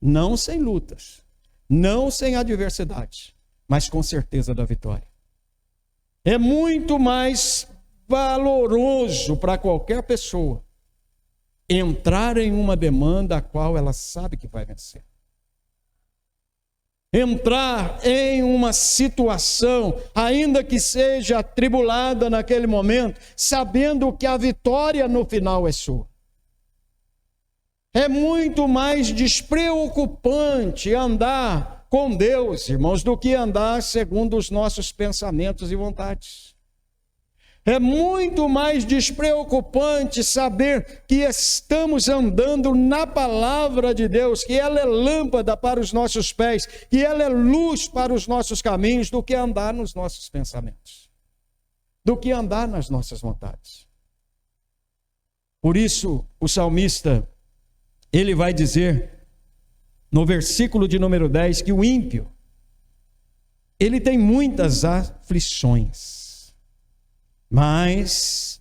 Não sem lutas, não sem adversidades, mas com certeza da vitória. É muito mais valoroso para qualquer pessoa entrar em uma demanda a qual ela sabe que vai vencer. Entrar em uma situação, ainda que seja atribulada naquele momento, sabendo que a vitória no final é sua. É muito mais despreocupante andar com Deus, irmãos, do que andar segundo os nossos pensamentos e vontades. É muito mais despreocupante saber que estamos andando na palavra de Deus, que ela é lâmpada para os nossos pés, que ela é luz para os nossos caminhos, do que andar nos nossos pensamentos, do que andar nas nossas vontades. Por isso, o salmista, ele vai dizer, no versículo de número 10, que o ímpio, ele tem muitas aflições, mas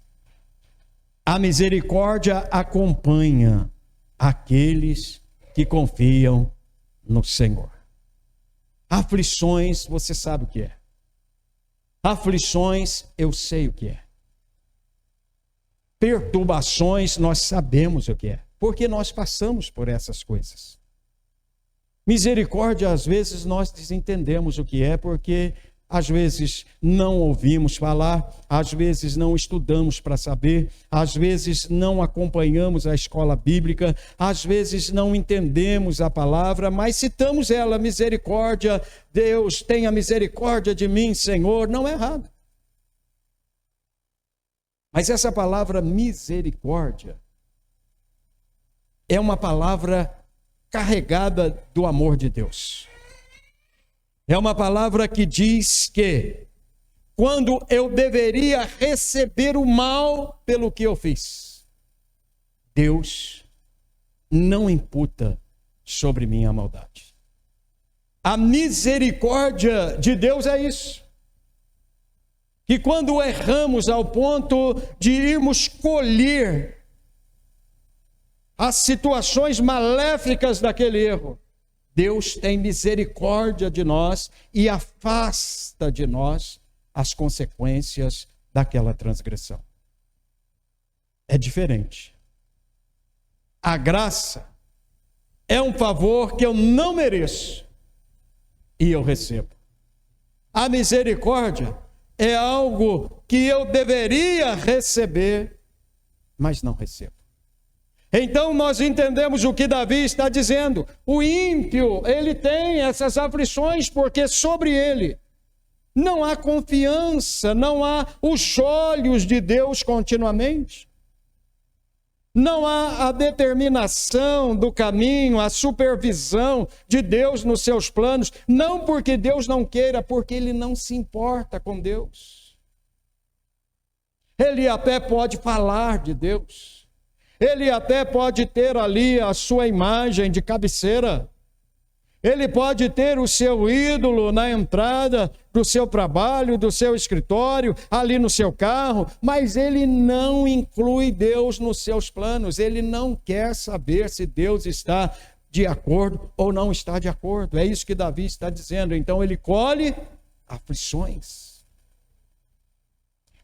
a misericórdia acompanha aqueles que confiam no Senhor. Aflições, você sabe o que é. Aflições, eu sei o que é. Perturbações, nós sabemos o que é, porque nós passamos por essas coisas. Misericórdia, às vezes, nós desentendemos o que é, porque às vezes não ouvimos falar, às vezes não estudamos para saber, às vezes não acompanhamos a escola bíblica, às vezes não entendemos a palavra, mas citamos ela, misericórdia, Deus tenha misericórdia de mim, Senhor, não é errado. Mas essa palavra misericórdia é uma palavra carregada do amor de Deus. É uma palavra que diz que quando eu deveria receber o mal pelo que eu fiz, Deus não imputa sobre mim a maldade. A misericórdia de Deus é isso. Que quando erramos ao ponto de irmos colher as situações maléficas daquele erro, Deus tem misericórdia de nós e afasta de nós as consequências daquela transgressão. É diferente. A graça é um favor que eu não mereço e eu recebo. A misericórdia é algo que eu deveria receber, mas não recebo. Então nós entendemos o que Davi está dizendo. O ímpio, ele tem essas aflições porque sobre ele não há confiança, não há os olhos de Deus continuamente. Não há a determinação do caminho, a supervisão de Deus nos seus planos, não porque Deus não queira, porque ele não se importa com Deus. Ele até pode falar de Deus. Ele até pode ter ali a sua imagem de cabeceira. Ele pode ter o seu ídolo na entrada do seu trabalho, do seu escritório, ali no seu carro, mas ele não inclui Deus nos seus planos. Ele não quer saber se Deus está de acordo ou não está de acordo. É isso que Davi está dizendo. Então ele colhe aflições.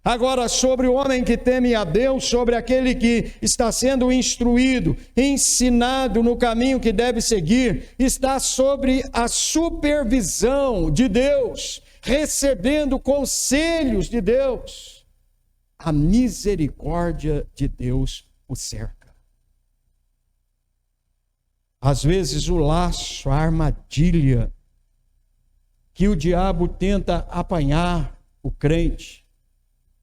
Agora, sobre o homem que teme a Deus, sobre aquele que está sendo instruído, ensinado no caminho que deve seguir, está sobre a supervisão de Deus, recebendo conselhos de Deus. A misericórdia de Deus o cerca. Às vezes o laço, a armadilha que o diabo tenta apanhar o crente,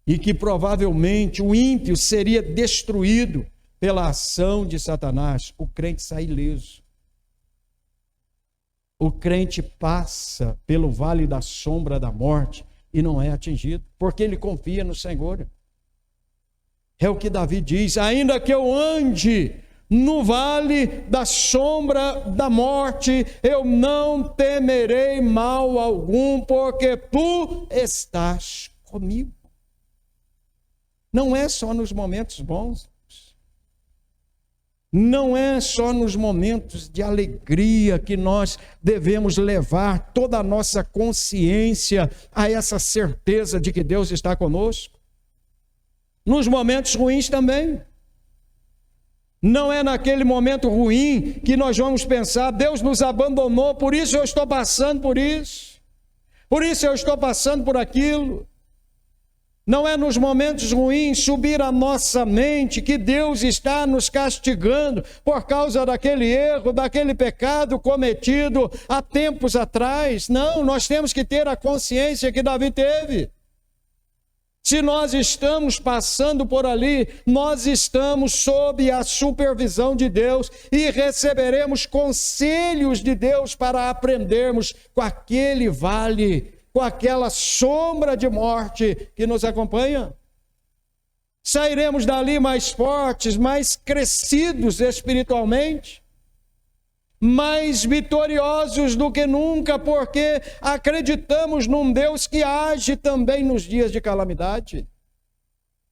e que provavelmente o ímpio seria destruído pela ação de Satanás, o crente sai ileso. O crente passa pelo vale da sombra da morte e não é atingido, porque ele confia no Senhor. É o que Davi diz: ainda que eu ande no vale da sombra da morte, eu não temerei mal algum, porque tu estás comigo. Não é só nos momentos bons, não é só nos momentos de alegria que nós devemos levar toda a nossa consciência a essa certeza de que Deus está conosco. Nos momentos ruins também. Não é naquele momento ruim que nós vamos pensar, Deus nos abandonou, por isso eu estou passando por isso, por isso eu estou passando por aquilo. Não é nos momentos ruins subir à nossa mente que Deus está nos castigando por causa daquele erro, daquele pecado cometido há tempos atrás. Não, nós temos que ter a consciência que Davi teve. Se nós estamos passando por ali, nós estamos sob a supervisão de Deus e receberemos conselhos de Deus para aprendermos com aquele vale, com aquela sombra de morte que nos acompanha. Sairemos dali mais fortes, mais crescidos espiritualmente, mais vitoriosos do que nunca, porque acreditamos num Deus que age também nos dias de calamidade,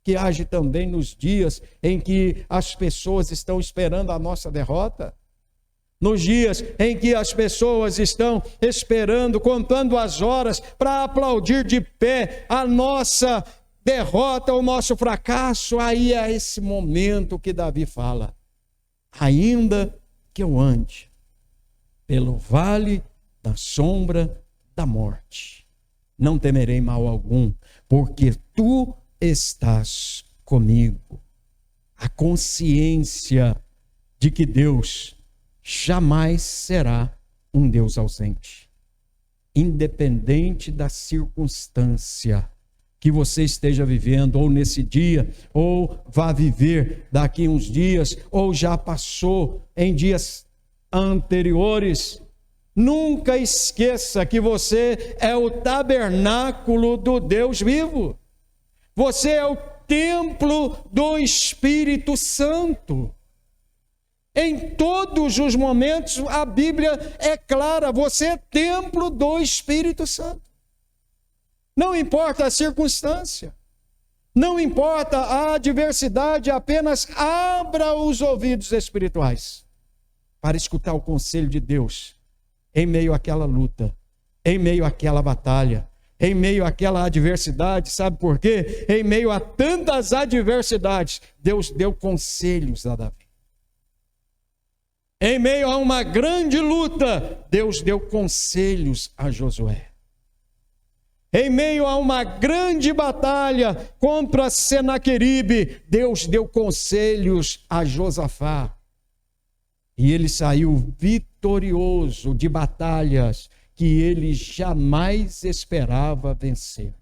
que age também nos dias em que as pessoas estão esperando a nossa derrota, nos dias em que as pessoas estão esperando, contando as horas para aplaudir de pé a nossa derrota, o nosso fracasso. Aí é esse momento que Davi fala: ainda que eu ande pelo vale da sombra da morte, não temerei mal algum, porque tu estás comigo. A consciência de que Deus jamais será um Deus ausente, independente da circunstância que você esteja vivendo, ou nesse dia, ou vá viver daqui uns dias, ou já passou em dias anteriores. Nunca esqueça que você é o tabernáculo do Deus vivo. Você é o templo do Espírito Santo. Em todos os momentos, a Bíblia é clara: você é templo do Espírito Santo. Não importa a circunstância, não importa a adversidade, apenas abra os ouvidos espirituais para escutar o conselho de Deus em meio àquela luta, em meio àquela batalha, em meio àquela adversidade. Sabe por quê? Em meio a tantas adversidades, Deus deu conselhos a Davi. Em meio a uma grande luta, Deus deu conselhos a Josué. Em meio a uma grande batalha contra Senaqueribe, Deus deu conselhos a Josafá. E ele saiu vitorioso de batalhas que ele jamais esperava vencer.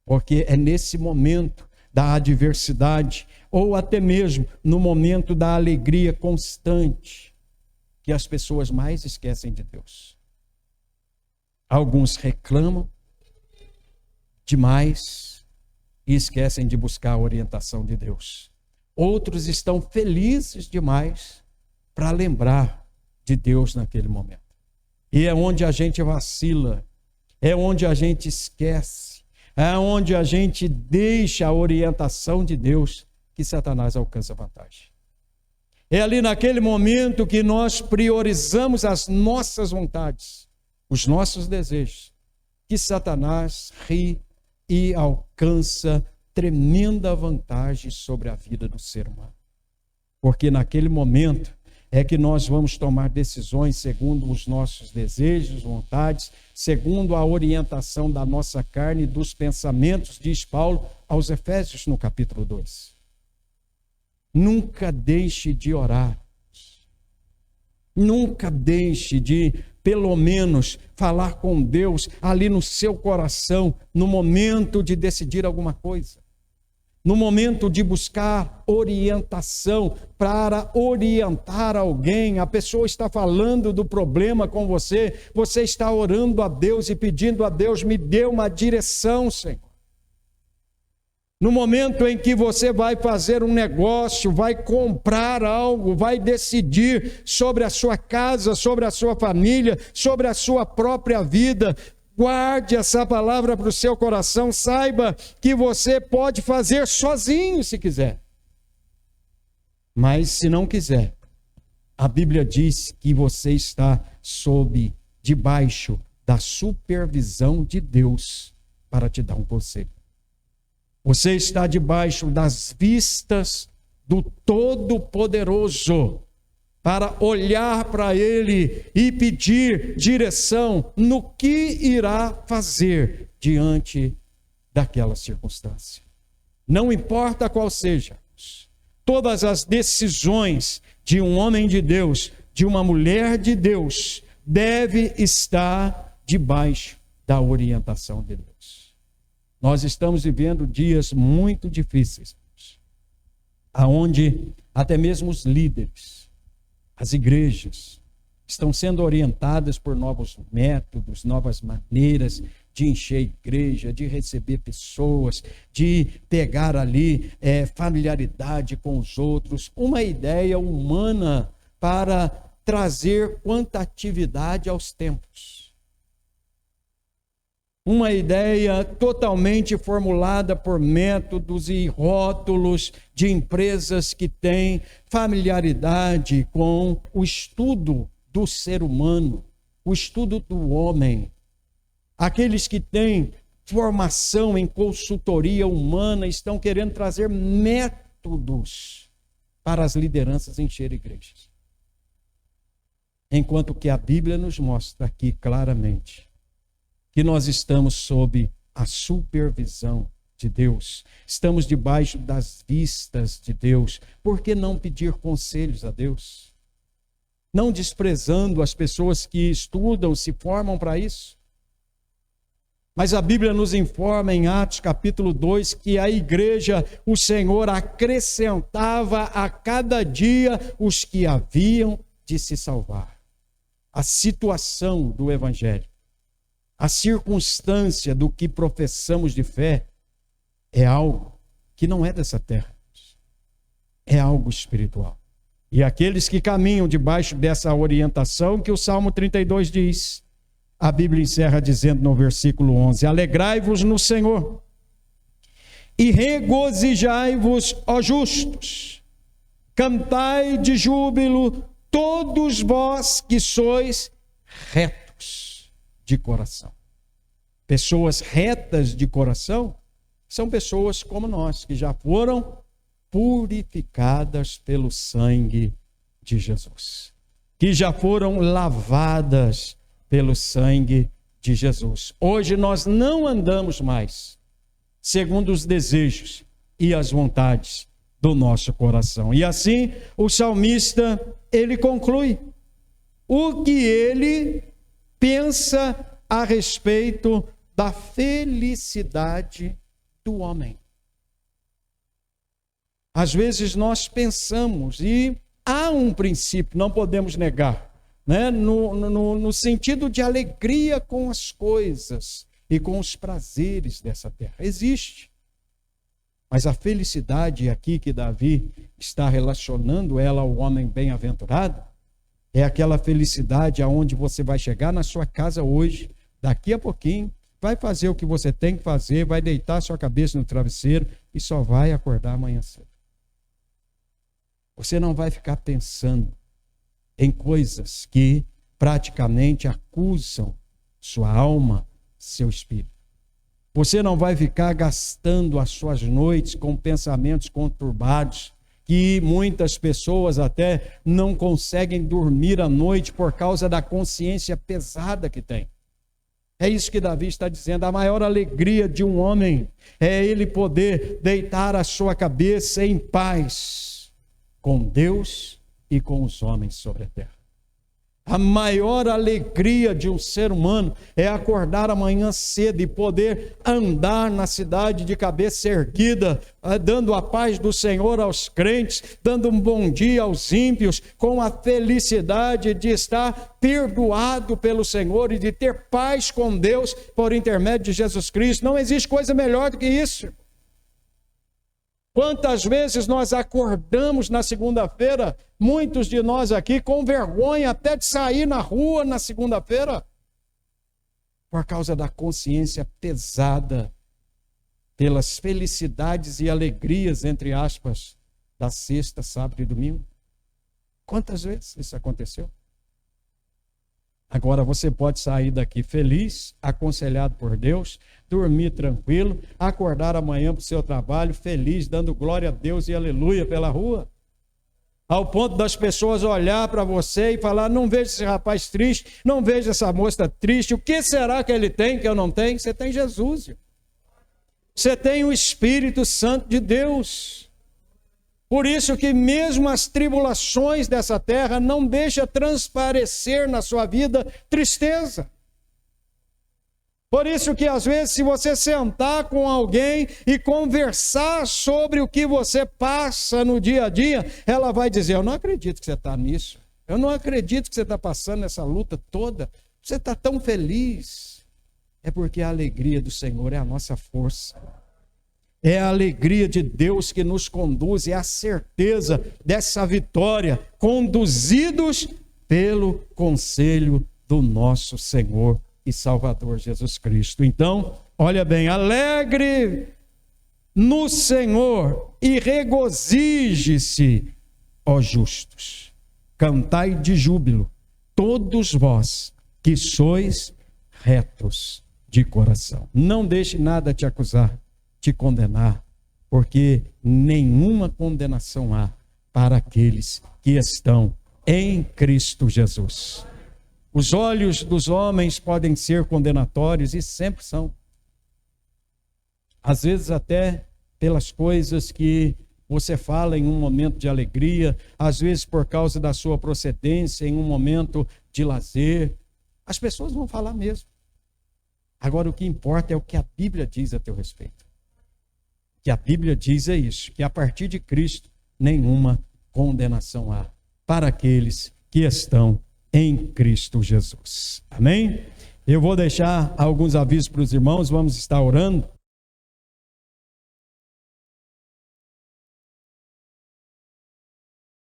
Porque é nesse momento da adversidade, ou até mesmo no momento da alegria constante, que as pessoas mais esquecem de Deus. Alguns reclamam demais e esquecem de buscar a orientação de Deus. Outros estão felizes demais para lembrar de Deus naquele momento. E é onde a gente vacila, é onde a gente esquece, é onde a gente deixa a orientação de Deus que Satanás alcança vantagem. É ali naquele momento que nós priorizamos as nossas vontades, os nossos desejos, que Satanás ri e alcança tremenda vantagem sobre a vida do ser humano. Porque naquele momento é que nós vamos tomar decisões segundo os nossos desejos, vontades, segundo a orientação da nossa carne e dos pensamentos, diz Paulo aos Efésios no capítulo 2. Nunca deixe de orar. Nunca deixe de, pelo menos, falar com Deus ali no seu coração, no momento de decidir alguma coisa. No momento de buscar orientação para orientar alguém, a pessoa está falando do problema com você, você está orando a Deus e pedindo a Deus: me dê uma direção, Senhor. No momento em que você vai fazer um negócio, vai comprar algo, vai decidir sobre a sua casa, sobre a sua família, sobre a sua própria vida, guarde essa palavra para o seu coração, saiba que você pode fazer sozinho se quiser. Mas se não quiser, a Bíblia diz que você está debaixo da supervisão de Deus para te dar um conselho. Você está debaixo das vistas do Todo-Poderoso para olhar para Ele e pedir direção no que irá fazer diante daquela circunstância. Não importa qual seja, todas as decisões de um homem de Deus, de uma mulher de Deus, deve estar debaixo da orientação de Deus. Nós estamos vivendo dias muito difíceis, aonde até mesmo os líderes, as igrejas, estão sendo orientadas por novos métodos, novas maneiras de encher a igreja, de receber pessoas, de pegar ali familiaridade com os outros, uma ideia humana para trazer quantitatividade aos tempos. Uma ideia totalmente formulada por métodos e rótulos de empresas que têm familiaridade com o estudo do ser humano, o estudo do homem. Aqueles que têm formação em consultoria humana estão querendo trazer métodos para as lideranças encher igrejas. Enquanto que a Bíblia nos mostra aqui claramente que nós estamos sob a supervisão de Deus, estamos debaixo das vistas de Deus. Por que não pedir conselhos a Deus? Não desprezando as pessoas que estudam, se formam para isso. Mas a Bíblia nos informa em Atos capítulo 2 que a igreja, o Senhor acrescentava a cada dia os que haviam de se salvar. A situação do Evangelho, a circunstância do que professamos de fé é algo que não é dessa terra, é algo espiritual. E aqueles que caminham debaixo dessa orientação que o Salmo 32 diz, a Bíblia encerra dizendo no versículo 11: alegrai-vos no Senhor e regozijai-vos, ó justos, cantai de júbilo todos vós que sois retos de coração. Pessoas retas de coração são pessoas como nós, que já foram purificadas pelo sangue de Jesus, que já foram lavadas pelo sangue de Jesus. Hoje nós não andamos mais segundo os desejos e as vontades do nosso coração. E assim o salmista, ele conclui o que ele pensa a respeito da felicidade do homem. Às vezes nós pensamos, e há um princípio, não podemos negar, né? No sentido de alegria com as coisas e com os prazeres dessa terra. Existe. Mas a felicidade aqui que Davi está relacionando ela ao homem bem-aventurado, é aquela felicidade aonde você vai chegar na sua casa hoje, daqui a pouquinho, vai fazer o que você tem que fazer, vai deitar sua cabeça no travesseiro e só vai acordar amanhã cedo. Você não vai ficar pensando em coisas que praticamente acusam sua alma, seu espírito. Você não vai ficar gastando as suas noites com pensamentos conturbados, que muitas pessoas até não conseguem dormir à noite por causa da consciência pesada que tem. É isso que Davi está dizendo. A maior alegria de um homem é ele poder deitar a sua cabeça em paz com Deus e com os homens sobre a terra. A maior alegria de um ser humano é acordar amanhã cedo e poder andar na cidade de cabeça erguida, dando a paz do Senhor aos crentes, dando um bom dia aos ímpios, com a felicidade de estar perdoado pelo Senhor e de ter paz com Deus por intermédio de Jesus Cristo. Não existe coisa melhor do que isso. Quantas vezes nós acordamos na segunda-feira, muitos de nós aqui com vergonha até de sair na rua na segunda-feira, por causa da consciência pesada pelas felicidades e alegrias, entre aspas, da sexta, sábado e domingo. Quantas vezes isso aconteceu? Agora você pode sair daqui feliz, aconselhado por Deus, dormir tranquilo, acordar amanhã para o seu trabalho feliz, dando glória a Deus e aleluia pela rua. Ao ponto das pessoas olhar para você e falar: não vejo esse rapaz triste, não vejo essa moça triste, o que será que ele tem que eu não tenho? Você tem Jesus. Você tem o Espírito Santo de Deus. Por isso que mesmo as tribulações dessa terra não deixam transparecer na sua vida tristeza. Por isso que às vezes, se você sentar com alguém e conversar sobre o que você passa no dia a dia, ela vai dizer: eu não acredito que você está nisso. Eu não acredito que você está passando nessa luta toda. Você está tão feliz. É porque a alegria do Senhor é a nossa força. É a alegria de Deus que nos conduz, é a certeza dessa vitória, conduzidos pelo conselho do nosso Senhor e Salvador Jesus Cristo. Então, olha bem, alegre no Senhor e regozije-se, ó justos. Cantai de júbilo, todos vós que sois retos de coração. Não deixe nada te acusar, te condenar, porque nenhuma condenação há para aqueles que estão em Cristo Jesus. Os olhos dos homens podem ser condenatórios e sempre são. Às vezes até pelas coisas que você fala em um momento de alegria, às vezes por causa da sua procedência em um momento de lazer. As pessoas vão falar mesmo. Agora o que importa é o que a Bíblia diz a teu respeito. Que a Bíblia diz é isso, que a partir de Cristo nenhuma condenação há para aqueles que estão em Cristo Jesus. Amém? Eu vou deixar alguns avisos para os irmãos, vamos estar orando.